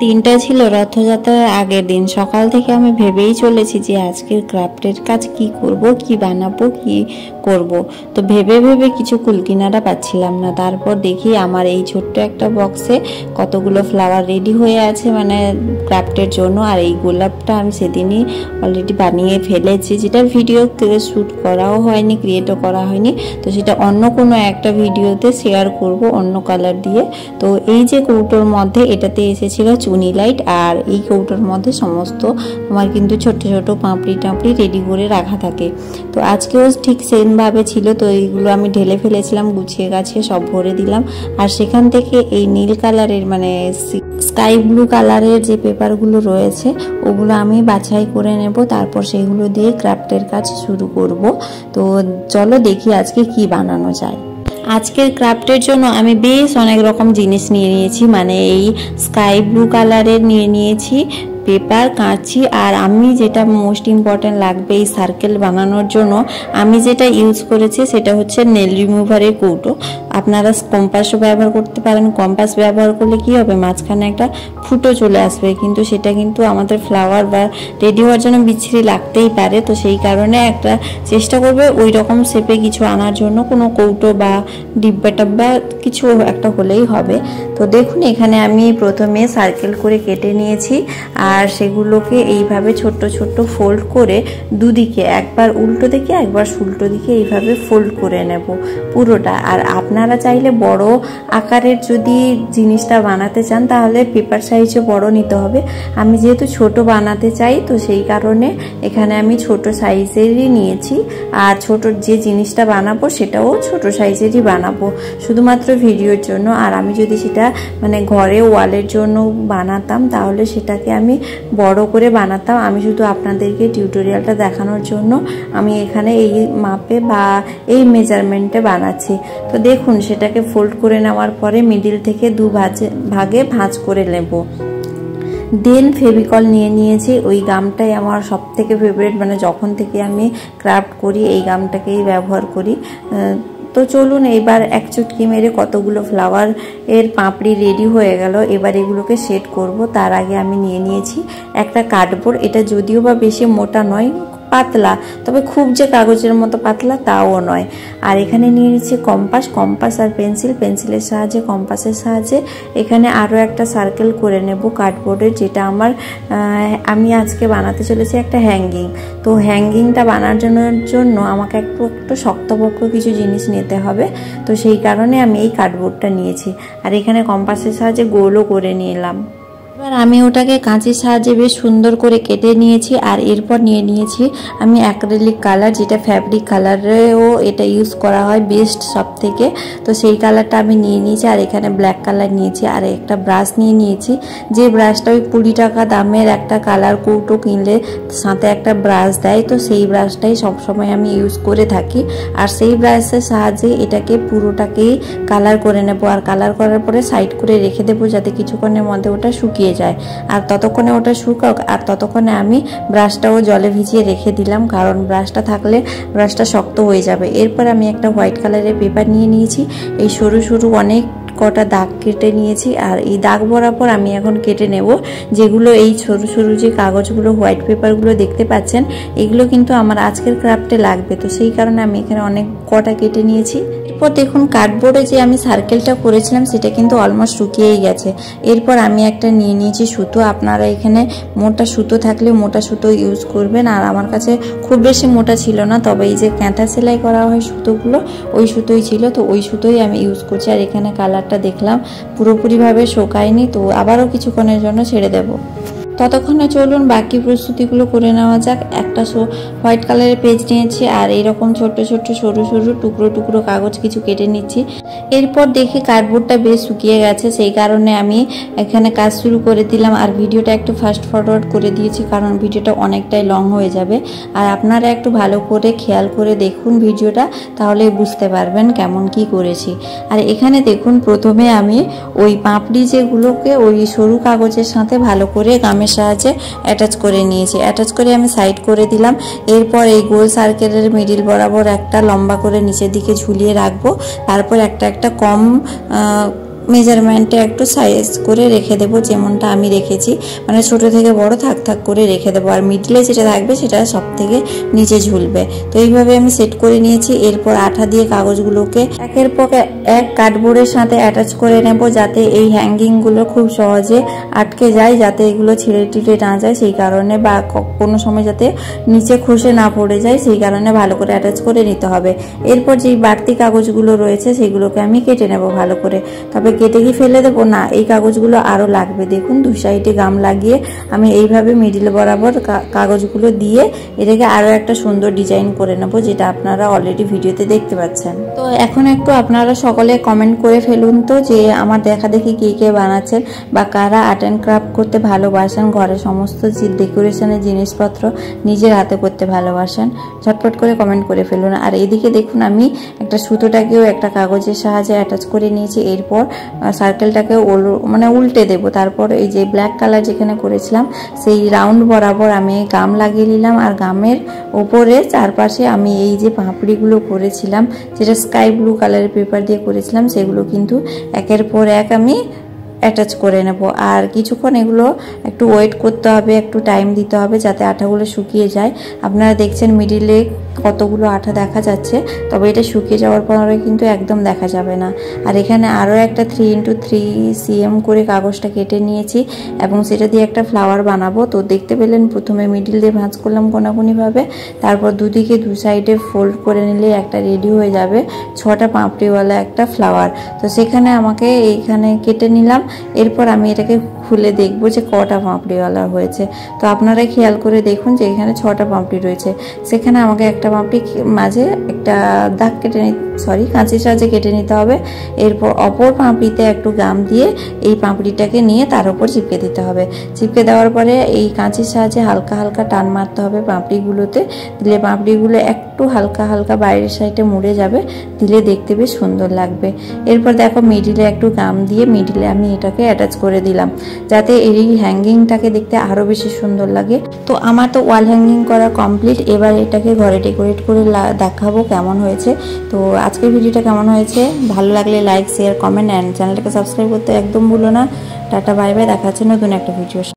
দিনটা ছিল রথযাত্রার আগের দিন। সকাল থেকে আমি ভেবেই চলেছি যে আজকের ক্রাফটের কাজ কি করব, কি বানাবো, কি করব। তো ভেবে ভেবে কিছু কুলকিনারা পাচ্ছিলাম না। তারপর দেখি আমার এই ছোট্ট একটা বক্সে কতগুলো ফ্লাওয়ার রেডি হয়ে আছে, মানে ক্রাফটের জন্য। আর এই গোলাপটা আমি সেদিনই অলরেডি বানিয়ে ফেলেছি, যেটা ভিডিও শ্যুট করাও হয়নি, ক্রিয়েটও করা হয়নি। তো সেটা অন্য কোনো একটা ভিডিওতে শেয়ার করব অন্য কালার দিয়ে। তো এই যে কৌটোর মধ্যে এটাতে এসেছিল চুনি লাইট, আর এই কৌটোর মধ্যে সমস্ত আমার কিন্তু ছোট ছোট পাপড়ি টাপড়ি রেডি করে রাখা থাকে। তো আজকেও ঠিক সেম ভাবে ছিল। তো এইগুলো আমি ঢেলে ফেলেছিলাম, গুছিয়ে গাছিয়ে সব ভরে দিলাম। আর সেখান থেকে এই নীল কালারের মানে স্কাই ব্লু কালারের যে পেপারগুলো রয়েছে ওগুলো আমি বাছাই করে নেব, তারপর সেগুলো দিয়ে ক্রাফটের কাজ শুরু করব। তো চলো দেখি আজকে কি বানানো যায়। আজকের ক্রাফটের জন্য আমি বেশ অনেক রকম জিনিস নিয়ে নিয়েছি, মানে এই স্কাই ব্লু কালারের নিয়ে নিয়েছি পেপার, কাঁচি। আর আমি যেটা মোস্ট ইম্পর্টেন্ট লাগবে এই সার্কেল বানানোর জন্য, আমি যেটা ইউজ করেছি সেটা হচ্ছে নেল রিমুভারের কৌটো। আপনারা কম্পাসও ব্যবহার করতে পারেন। কম্পাস ব্যবহার করলে কি হবে, মাঝখানে একটা ফুটো চলে আসবে, কিন্তু সেটা কিন্তু আমাদের ফ্লাওয়ার বা রেডি হওয়ার জন্য বিচ্ছিরি লাগতেই পারে। তো সেই কারণে একটা চেষ্টা করবে ওই রকম শেপে কিছু আনার জন্য, কোনো কৌটো বা ডিব্বা টাব্বা কিছু একটা হলেই হবে। তো দেখুন এখানে আমি প্রথমে সার্কেল করে কেটে নিয়েছি, আর সেগুলোকে এইভাবে ছোট্ট ছোট্ট ফোল্ড করে দুদিকে, একবার উল্টো দিকে একবার উল্টো দিকে এইভাবে ফোল্ড করে নেব পুরোটা। আর আপনারা চাইলে বড় আকারের যদি জিনিসটা বানাতে চান তাহলে পেপার সাইজে বড় নিতে হবে। আমি যেহেতু ছোট বানাতে চাই তো সেই কারণে এখানে আমি ছোট সাইজেরই নিয়েছি। আর ছোট যে জিনিসটা বানাবো সেটাও ছোট সাইজেরই বানাবো, শুধুমাত্র ভিডিওর জন্য। আর আমি যদি সেটা মানে ঘরে ওয়ালের জন্য বানাতাম তাহলে সেটাকে আমি বড় করে বানাতাম। আমি শুধু আপনাদেরকে টিউটোরিয়ালটা দেখানোর জন্য আমি এখানে এই মাপে বা এই মেজারমেন্টে বানাচ্ছি। তো দেখুন সেটাকে ফোল্ড করে নেওয়ার পরে মিডিল থেকে দু ভাগে ভাঁজ করে নেব। দেন ফেভিকল নিয়ে নিয়েছি। ওই গামটাই আমার সব থেকে ফেভারিট, মানে যখন থেকে আমি ক্রাফট করি এই গামটাকেই ব্যবহার করি। তো চলুন এবার এক চুটকি মেরে কতগুলো ফ্লাওয়ার এর পাপড়ি রেডি হয়ে গেল। এবার এগুলোকে সেট করব। তার আগে আমি নিয়ে নিয়েছি একটা কার্ডবোর্ড। এটা যদিও বা বেশি মোটা নয়, পাতলা, তবে খুব যে কাগজের মতো পাতলা তাও নয়। আর এখানে নিয়ে নিচ্ছি কম্পাস আর পেন্সিলের সাহায্যে, কম্পাসের সাহায্যে এখানে আরও একটা সার্কেল করে নেব কার্ডবোর্ডের, যেটা আমি আজকে বানাতে চলেছি একটা হ্যাঙ্গিং। তো হ্যাঙ্গিংটা বানানোর জন্য আমাকে একটু শক্তপোক্ত কিছু জিনিস নিতে হবে। তো সেই কারণে আমি এই কার্ডবোর্ডটা নিয়েছি। আর এখানে কম্পাসের সাহায্যে গোলও করে নিলাম। এবার আমি ওটাকে কাঁচির সাহায্যে বেশ সুন্দর করে কেটে নিয়েছি। আর এরপর নিয়ে নিয়েছি আমি অ্যাক্রিলিক কালার, যেটা ফ্যাব্রিক কালারেও এটা ইউজ করা হয় বেস্ট সব থেকে। তো সেই কালারটা আমি নিয়ে নিয়েছি। আর এখানে ব্ল্যাক কালার নিয়েছি। আর একটা ব্রাশ নিয়ে নিয়েছি, যে ব্রাশটা ওই 20 টাকা দামের একটা কালার কৌটো কিনলে সাথে একটা ব্রাশ দেয়। তো সেই ব্রাশটাই সবসময় আমি ইউজ করে থাকি। আর সেই ব্রাশের সাহায্যে এটাকে পুরোটাকেই কালার করে নেব। আর কালার করার পরে সাইড করে রেখে দেবো, যাতে কিছুক্ষণের মধ্যে ওটা শুকিয়ে যায়। আর ততক্ষণে ওটা শুকাক, আর ততক্ষণে আমি ব্রাশটাও জলে ভিজিয়ে রেখে দিলাম, কারণ ব্রাশটা থাকলে ব্রাশটা শক্ত হয়ে যাবে। এরপর আমি একটা হোয়াইট কালারের পেপার নিয়ে নিয়েছি। এই সরু সরু অনেক কটা দাগ কেটে নিয়েছি। আর এই দাগ বরাবর আমি এখন কেটে নেব, যেগুলো এই সরু সরু যে কাগজগুলো হোয়াইট পেপারগুলো দেখতে পাচ্ছেন, এগুলো কিন্তু আমার আজকের ক্রাফটে লাগবে। তো সেই কারণে আমি এখানে অনেক কটা কেটে নিয়েছি। এরপর দেখুন কার্ডবোর্ডে যে আমি সার্কেলটা করেছিলাম সেটা কিন্তু অলমোস্ট শুকিয়েই গেছে। এরপর আমি একটা নিয়ে নিয়েছি সুতো। আপনারা এখানে মোটা সুতো থাকলে মোটা সুতো ইউজ করবেন। আর আমার কাছে খুব বেশি মোটা ছিল না, তবে এই যে কাঁথা সেলাই করা হয় সুতোগুলো, ওই সুতোই ছিল। তো ওই সুতোই আমি ইউজ করছি। আর এখানে কালারটা দেখলাম পুরোপুরিভাবে শোকায়নি, তো আবারও কিছুক্ষণের জন্য ছেড়ে দেব। ততক্ষণে চলুন বাকি প্রস্তুতিগুলো করে নেওয়া যাক। একটা হোয়াইট কালারের পেজ নিয়েছি, আর এইরকম ছোট্ট ছোট্ট সরু সরু টুকরো টুকরো কাগজ কিছু কেটে নিচ্ছি। এরপর দেখি কার্ডবোর্ডটা বেশ শুকিয়ে গেছে, সেই কারণে আমি এখানে কাজ শুরু করে দিলাম। আর ভিডিওটা একটু ফাস্ট ফরওয়ার্ড করে দিয়েছি, কারণ ভিডিওটা অনেকটাই লং হয়ে যাবে। আর আপনারা একটু ভালো করে খেয়াল করে দেখুন ভিডিওটা, তাহলে বুঝতে পারবেন কেমন কি করেছি। আর এখানে দেখুন প্রথমে আমি ওই পাপড়ি যেগুলোকে ওই সরু কাগজের সাথে ভালো করে গামের সাহায্যে অ্যাটাচ করে নিয়েছি। অ্যাটাচ করে আমি সাইড করে দিলাম। এরপর এই গোল সার্কেলের মিডিল বরাবর একটা লম্বা করে নিচের দিকে ঝুলিয়ে রাখবো। তারপর একটা একটা কম মেজারমেন্টে একটু সাইজ করে রেখে দেবো, যেমনটা আমি রেখেছি, মানে ছোট থেকে বড় থাক থাক করে রেখে দেবো। আর মিডলে যেটা থাকবে সেটা সব থেকে নিচে ঝুলবে। তো এইভাবে আমি সেট করে নিয়েছি। এরপর আঠা দিয়ে কাগজগুলোকে একের পর এক কার্ডবোর্ডের সাথে অ্যাটাচ করে নেব, যাতে এই হ্যাঙ্গিংগুলো খুব সহজে আটকে যায়, যাতে এগুলো ছিঁড়ে টিড়ে না যায় সেই কারণে, বা কোনো সময় যাতে নিচে খসে না পড়ে যায় সেই কারণে ভালো করে অ্যাটাচ করে নিতে হবে। এরপর যেই বাড়তি কাগজগুলো রয়েছে সেগুলোকে আমি কেটে নেব ভালো করে। তবে কেটে কি ফেলে দেবো না, এই কাগজগুলো আরও লাগবে। দেখুন দুই সাইডে গাম লাগিয়ে আমি এইভাবে মিডিল বরাবর কাগজগুলো দিয়ে এটাকে আরও একটা সুন্দর ডিজাইন করে নেব, যেটা আপনারা অলরেডি ভিডিওতে দেখতে পাচ্ছেন। তো এখন একটু আপনারা সকলে কমেন্ট করে ফেলুন তো যে আমার দেখা দেখি কে কে বানাচ্ছেন বা কারা আর্ট অ্যান্ড ক্রাফট করতে ভালোবাসেন, ঘরে সমস্ত ডেকোরেশনের জিনিসপত্র নিজের হাতে করতে ভালোবাসেন, ঝটপট করে কমেন্ট করে ফেলুন। আর এদিকে দেখুন আমি একটা সুতোটাকেও একটা কাগজের সাহায্যে অ্যাটাচ করে নিয়েছি। এরপর সার্কেলটাকে মানে উল্টে দেব। তারপর এই যে ব্ল্যাক কালার যেখানে করেছিলাম সেই রাউন্ড বরাবর আমি গাম লাগিয়ে নিলাম। আর গামের ওপরে চারপাশে আমি এই যে পাপড়িগুলো করেছিলাম, যেটা স্কাই ব্লু কালারের পেপার দিয়ে করেছিলাম, সেগুলো কিন্তু একের পর এক আমি অ্যাটাচ করে নেব। আর কিছুক্ষণ এগুলো একটু ওয়েট করতে হবে, একটু টাইম দিতে হবে যাতে আঠাগুলো শুকিয়ে যায়। আপনারা দেখছেন মিডিলে কতগুলো আঠা দেখা যাচ্ছে, তবে এটা শুকিয়ে যাওয়ার পরে কিন্তু একদম দেখা যাবে না। আর এখানে আরও একটা 3x3 cm করে কাগজটা কেটে নিয়েছি এবং সেটা দিয়ে একটা ফ্লাওয়ার বানাবো। তো দেখতে পেলেন প্রথমে মিডিল দিয়ে ভাঁজ করলাম কোনাকুনিভাবে, তারপর দুদিকে দু সাইডে ফোল্ড করে নিলে একটা রেডি হয়ে যাবে 6টা পাপড়িওয়ালা একটা ফ্লাওয়ার। তো সেখানে আমাকে এইখানে কেটে নিলাম। এরপর আমি এটাকে খুলে দেখবো যে কটা পাপড়িওয়ালা হয়েছে। তো আপনারা খেয়াল করে দেখুন যে এখানে 6টা পাপড়ি রয়েছে, সেখানে আমাকে একটা পাপড়ি মাঝে একটা দাগ কেটে কাঁচির সাহায্যে কেটে নিতে হবে। এরপর অপর পাপড়িতে একটু গাম দিয়ে এই পাপড়িটাকে নিয়ে তার উপর চিপকে দিতে হবে। চিপকে দেওয়ার পরে এই কাঁচির সাহায্যে হালকা হালকা টান মারতে হবে পাপড়িগুলোতে, দিলে পাপড়িগুলো একটু হালকা হালকা বাইরের সাইডে মুড়ে যাবে, দিলে দেখতে বেশ সুন্দর লাগবে। এরপর দেখো মিডিলে একটু গাম দিয়ে মিডিলে আমি এটাকে অ্যাটাচ করে দিলাম, যাতে এই হ্যাঙ্গিংটাকে দেখতে আরও বেশি সুন্দর লাগে। তো আমার তো ওয়াল হ্যাঙ্গিং করা কমপ্লিট। এবার এটাকে ঘরে ডেকোরেট করে দেখাবো কেমন হয়েছে। তো আজকের ভিডিওটা কেমন হয়েছে, ভালো লাগলে লাইক শেয়ার কমেন্ট অ্যান্ড চ্যানেলটাকে সাবস্ক্রাইব করতে একদম ভুলো না। টাটা বাই বাই, দেখা হচ্ছে নতুন একটা ভিডিও।